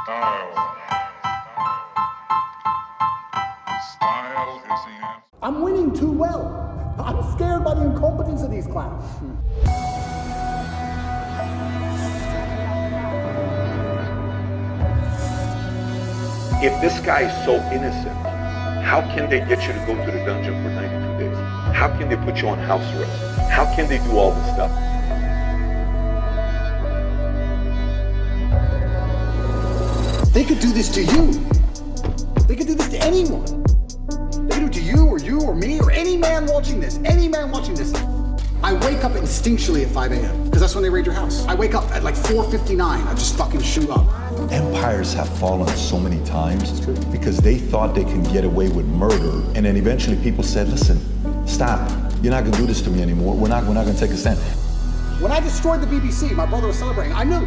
Style is the answer. I'm winning too well. I'm scared by the incompetence of these clowns. If this guy is so innocent, how can they get you to go to the dungeon for 92 days? How can they put you on house arrest? How can they do all this stuff? They could do this to you. They could do this to anyone. They could do it to you or me or any man watching this. Any man watching this. I wake up instinctually at 5 a.m. because that's when they raid your house. I wake up at like 4:59. I just fucking shoot up. Empires have fallen so many times because they thought they can get away with murder, and then eventually people said, listen, stop. You're not gonna do this to me anymore. We're not gonna take a stand. When I destroyed the BBC, my brother was celebrating. I knew.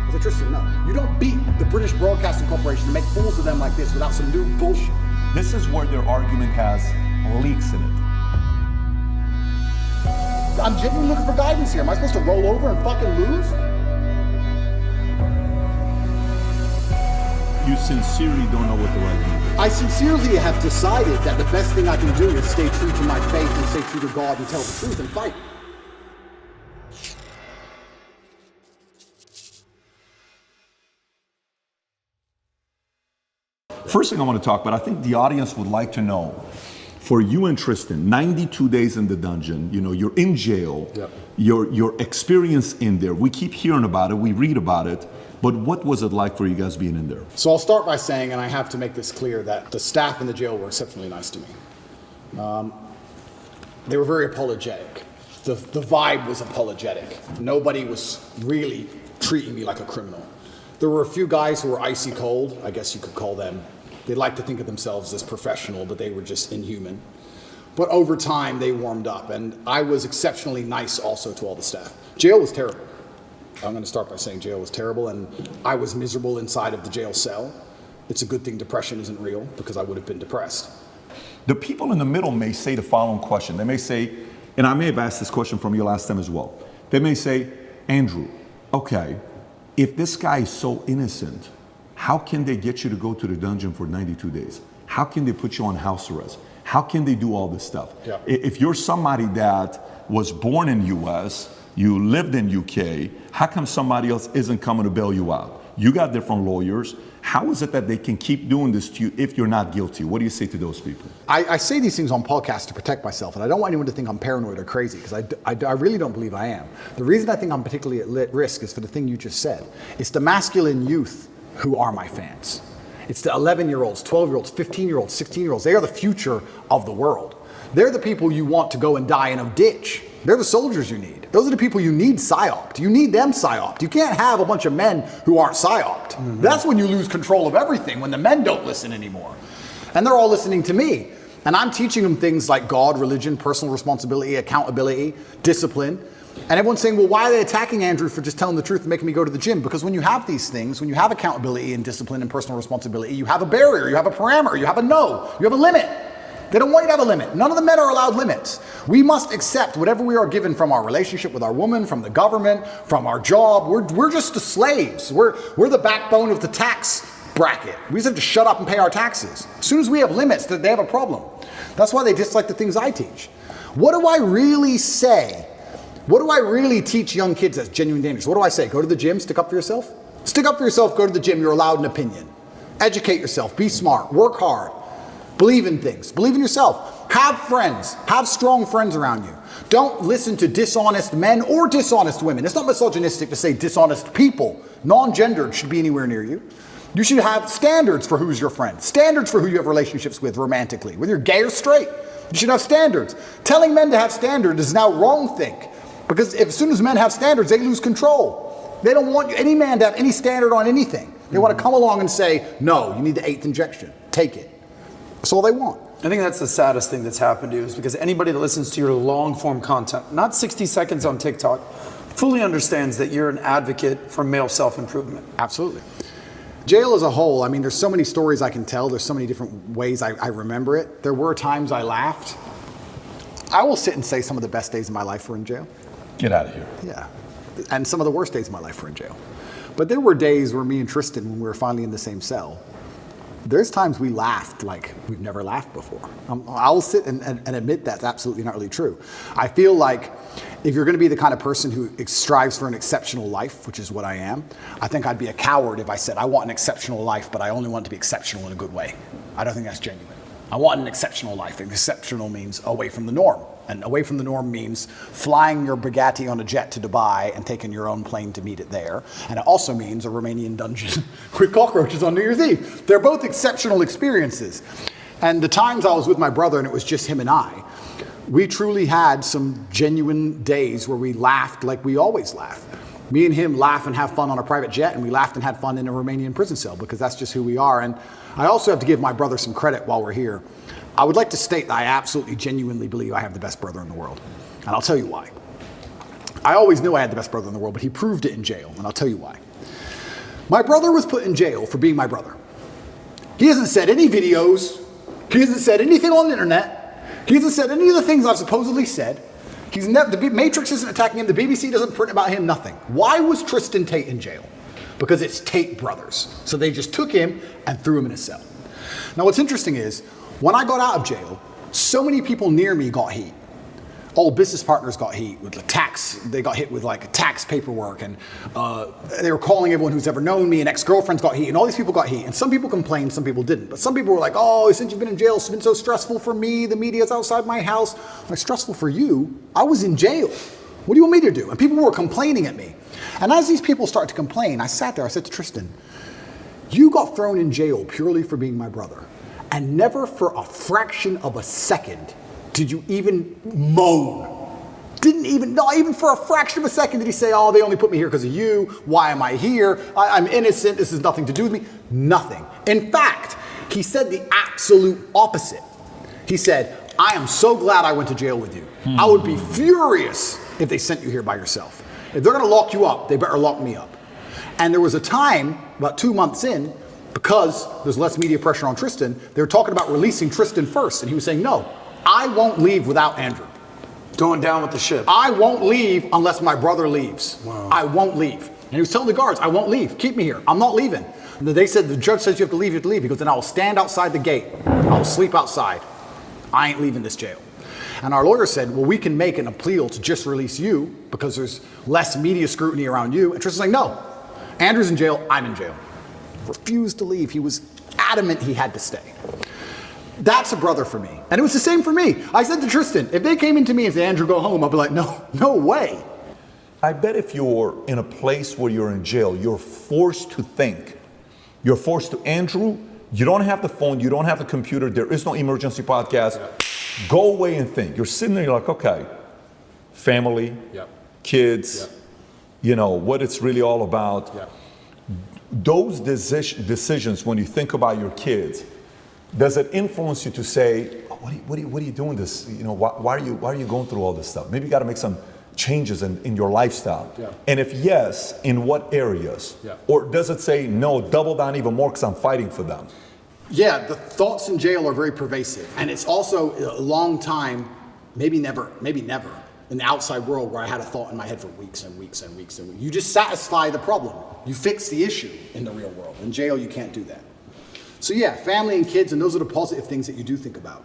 I said, Tristan, no. You don't beat the British Broadcasting Corporation to make fools of them like this without some new bullshit. This is where their argument has leaks in it. I'm genuinely looking for guidance here. Am I supposed to roll over and fucking lose? You sincerely don't know what the right thing is. I sincerely have decided that the best thing I can do is stay true to my faith and stay true to God and tell the truth and fight. First thing I want to talk about, I think the audience would like to know, for you and Tristan, 92 days in the dungeon, you know, you're in jail, Yep. your experience in there, we keep hearing about it, we read about it, but what was it like for you guys being in there? So I'll start by saying, and I have to make this clear, that the staff in the jail were exceptionally nice to me. They were very apologetic. The vibe was apologetic. Nobody was really treating me like a criminal. There were a few guys who were icy cold, I guess you could call them. They like to think of themselves as professional, but they were just inhuman. But over time, they warmed up, and I was exceptionally nice also to all the staff. Jail was terrible. I'm going to start by saying jail was terrible, and I was miserable inside of the jail cell. It's a good thing depression isn't real, because I would have been depressed. The people in the middle may say the following question. They may say, and I may have asked this question from you last time as well. They may say, Andrew, okay, if this guy is so innocent, how can they get you to go to the dungeon for 92 days? How can they put you on house arrest? How can they do all this stuff? Yeah. If you're somebody that was born in US, you lived in UK, how come somebody else isn't coming to bail you out? You got different lawyers. How is it that they can keep doing this to you if you're not guilty? What do you say to those people? I say these things on podcasts to protect myself, and I don't want anyone to think I'm paranoid or crazy, because I really don't believe I am. The reason I think I'm particularly at risk is for the thing you just said. It's the masculine youth who are my fans. It's the 11-year-olds, 12-year-olds, 15-year-olds, 16-year-olds. They are the future of the world. They're the people you want to go and die in a ditch. They're the soldiers you need. Those are the people you need psyoped. You need them psyoped. You can't have a bunch of men who aren't psyoped. Mm-hmm. That's when you lose control of everything, when the men don't listen anymore. And they're all listening to me. And I'm teaching them things like God, religion, personal responsibility, accountability, discipline. And everyone's saying, well, why are they attacking Andrew for just telling the truth and making me go to the gym? Because when you have these things, when you have accountability and discipline and personal responsibility, you have a barrier, you have a parameter, you have a no, you have a limit. They don't want you to have a limit. None of the men are allowed limits. We must accept whatever we are given from our relationship with our woman, from the government, from our job. We're just the slaves. We're the backbone of the tax bracket. We just have to shut up and pay our taxes. As soon as we have limits, they have a problem. That's why they dislike the things I teach. What do I really say? What do I really teach young kids as genuine dangerous? What do I say? Go to the gym, stick up for yourself? Stick up for yourself, go to the gym, you're allowed an opinion. Educate yourself, be smart, work hard, believe in things, believe in yourself. Have friends, have strong friends around you. Don't listen to dishonest men or dishonest women. It's not misogynistic to say dishonest people. Non-gendered should be anywhere near you. You should have standards for who's your friend, standards for who you have relationships with romantically, whether you're gay or straight. You should have standards. Telling men to have standards is now wrong think. Because as soon as men have standards, they lose control. They don't want any man to have any standard on anything. They want to come along and say, no, you need the 8th injection. Take it. That's all they want. I think that's the saddest thing that's happened to you, is because anybody that listens to your long form content, not 60 seconds on TikTok, fully understands that you're an advocate for male self-improvement. Absolutely. Jail as a whole, I mean, there's so many stories I can tell. There's so many different ways I remember it. There were times I laughed. I will sit and say some of the best days of my life were in jail. Get out of here. Yeah. And some of the worst days of my life were in jail. But there were days where me and Tristan, when we were finally in the same cell, there's times we laughed like we've never laughed before. I'll sit and admit that's absolutely not really true. I feel like if you're going to be the kind of person who strives for an exceptional life, which is what I am, I think I'd be a coward if I said I want an exceptional life, but I only want it to be exceptional in a good way. I don't think that's genuine. I want an exceptional life. And exceptional means away from the norm. And away from the norm means flying your Bugatti on a jet to Dubai and taking your own plane to meet it there. And it also means a Romanian dungeon with cockroaches on New Year's Eve. They're both exceptional experiences. And the times I was with my brother and it was just him and I, we truly had some genuine days where we laughed like we always laugh. Me and him laugh and have fun on a private jet, and we laughed and had fun in a Romanian prison cell because that's just who we are. And I also have to give my brother some credit while we're here. I would like to state that I absolutely, genuinely believe I have the best brother in the world. And I'll tell you why. I always knew I had the best brother in the world, but he proved it in jail, and I'll tell you why. My brother was put in jail for being my brother. He hasn't said any videos. He hasn't said anything on the internet. He hasn't said any of the things I've supposedly said. The Matrix isn't attacking him. The BBC doesn't print about him, nothing. Why was Tristan Tate in jail? Because it's Tate brothers. So they just took him and threw him in a cell. Now what's interesting is, when I got out of jail, so many people near me got heat. Old business partners got heat with the tax. They got hit with like tax paperwork, and they were calling everyone who's ever known me, and ex-girlfriends got heat, and all these people got heat. And some people complained, some people didn't. But some people were like, oh, since you've been in jail, it's been so stressful for me. The media's outside my house. I'm like, stressful for you? I was in jail. What do you want me to do? And people were complaining at me. And as these people started to complain, I sat there, I said to Tristan, you got thrown in jail purely for being my brother. And never for a fraction of a second did you even moan. Not even for a fraction of a second did he say, oh, they only put me here because of you. Why am I here? I'm innocent. This has nothing to do with me. Nothing. In fact, he said the absolute opposite. He said, I am so glad I went to jail with you. I would be furious if they sent you here by yourself. If they're going to lock you up, they better lock me up. And there was a time, about 2 months in, because there's less media pressure on Tristan, they were talking about releasing Tristan first. And he was saying, no, I won't leave without Andrew. Going down with the ship. I won't leave unless my brother leaves. Wow. I won't leave. And he was telling the guards, I won't leave. Keep me here. I'm not leaving. And they said, the judge says you have to leave, you have to leave. He goes, then I will stand outside the gate. I will sleep outside. I ain't leaving this jail. And our lawyer said, well, we can make an appeal to just release you because there's less media scrutiny around you. And Tristan's like, no, Andrew's in jail, I'm in jail. Refused to leave. He was adamant he had to stay. That's a brother for me. And it was the same for me. I said to Tristan, if they came into me and said, Andrew, go home, I'd be like, no way. I bet if you're in a place where you're in jail, you're forced to think. You're forced to, Andrew, you don't have the phone, you don't have the computer, there is no emergency podcast. Yeah. Go away and think. You're sitting there, you're like, okay, family, kids, you know, what it's really all about. Yeah. Those decisions, when you think about your kids, does it influence you to say, oh, what are you doing this? You know, why are you going through all this stuff? Maybe you got to make some changes in your lifestyle. Yeah. And if yes, in what areas? Yeah. Or does it say, no, double down even more because I'm fighting for them? Yeah, the thoughts in jail are very pervasive. And it's also a long time, maybe never, in the outside world where I had a thought in my head for weeks and weeks and weeks and weeks. You just satisfy the problem. You fix the issue in the real world. In jail, you can't do that. So yeah, family and kids, and those are the positive things that you do think about.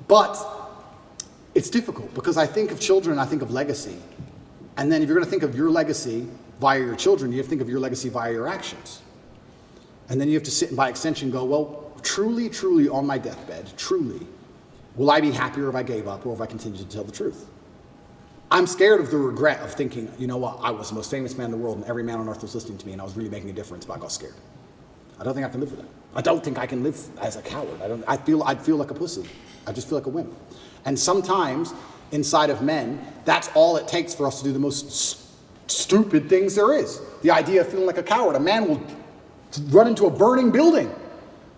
But it's difficult because I think of children, I think of legacy. And then if you're going to think of your legacy via your children, you have to think of your legacy via your actions. And then you have to sit and by extension go, well, truly, truly on my deathbed, truly, will I be happier if I gave up or if I continue to tell the truth? I'm scared of the regret of thinking, you know what, I was the most famous man in the world and every man on earth was listening to me and I was really making a difference, but I got scared. I don't think I can live with that. I don't think I can live as a coward. I'd feel like a pussy. I just feel like a wimp. And sometimes inside of men, that's all it takes for us to do the most stupid things there is. The idea of feeling like a coward. A man will run into a burning building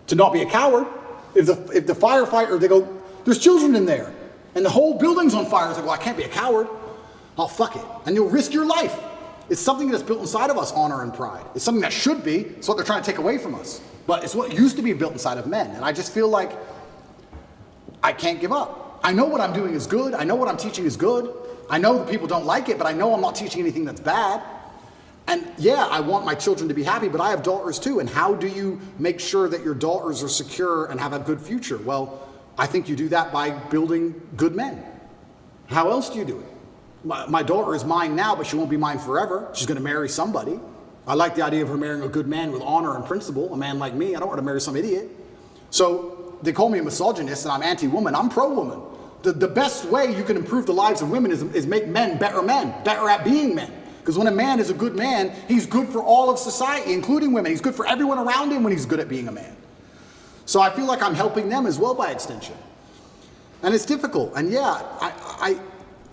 to not be a coward. If the firefighter, they go, there's children in there, and the whole building's on fire. It's like, well, I can't be a coward. Oh, fuck it. And you'll risk your life. It's something that's built inside of us, honor and pride. It's something that should be. It's what they're trying to take away from us. But it's what used to be built inside of men. And I just feel like I can't give up. I know what I'm doing is good. I know what I'm teaching is good. I know that people don't like it, but I know I'm not teaching anything that's bad. And yeah, I want my children to be happy, but I have daughters too. And how do you make sure that your daughters are secure and have a good future? Well, I think you do that by building good men. How else do you do it? My daughter is mine now, but she won't be mine forever. She's going to marry somebody. I like the idea of her marrying a good man with honor and principle, a man like me. I don't want to marry some idiot. So they call me a misogynist and I'm anti-woman. I'm pro-woman. The best way you can improve the lives of women is make men, better at being men. Because when a man is a good man, he's good for all of society, including women. He's good for everyone around him when he's good at being a man. So I feel like I'm helping them as well by extension. And it's difficult. And yeah,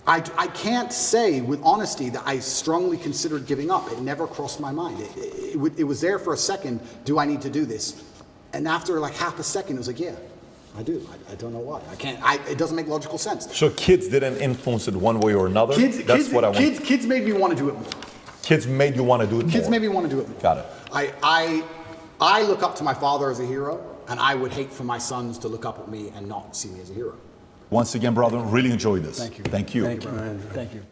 I can't say with honesty that I strongly considered giving up. It never crossed my mind. It was there for a second, do I need to do this? And after like half a second, it was like, yeah, I do. I don't know why. I can't. It doesn't make logical sense. So kids didn't influence it one way or another? Kids made me want to do it more. Kids made you want to do it more? Kids made me want to do it more. Got it. I look up to my father as a hero, and I would hate for my sons to look up at me and not see me as a hero. Once again, brother, really enjoyed this. Thank you. Thank you. Thank you, Andrew. Thank you.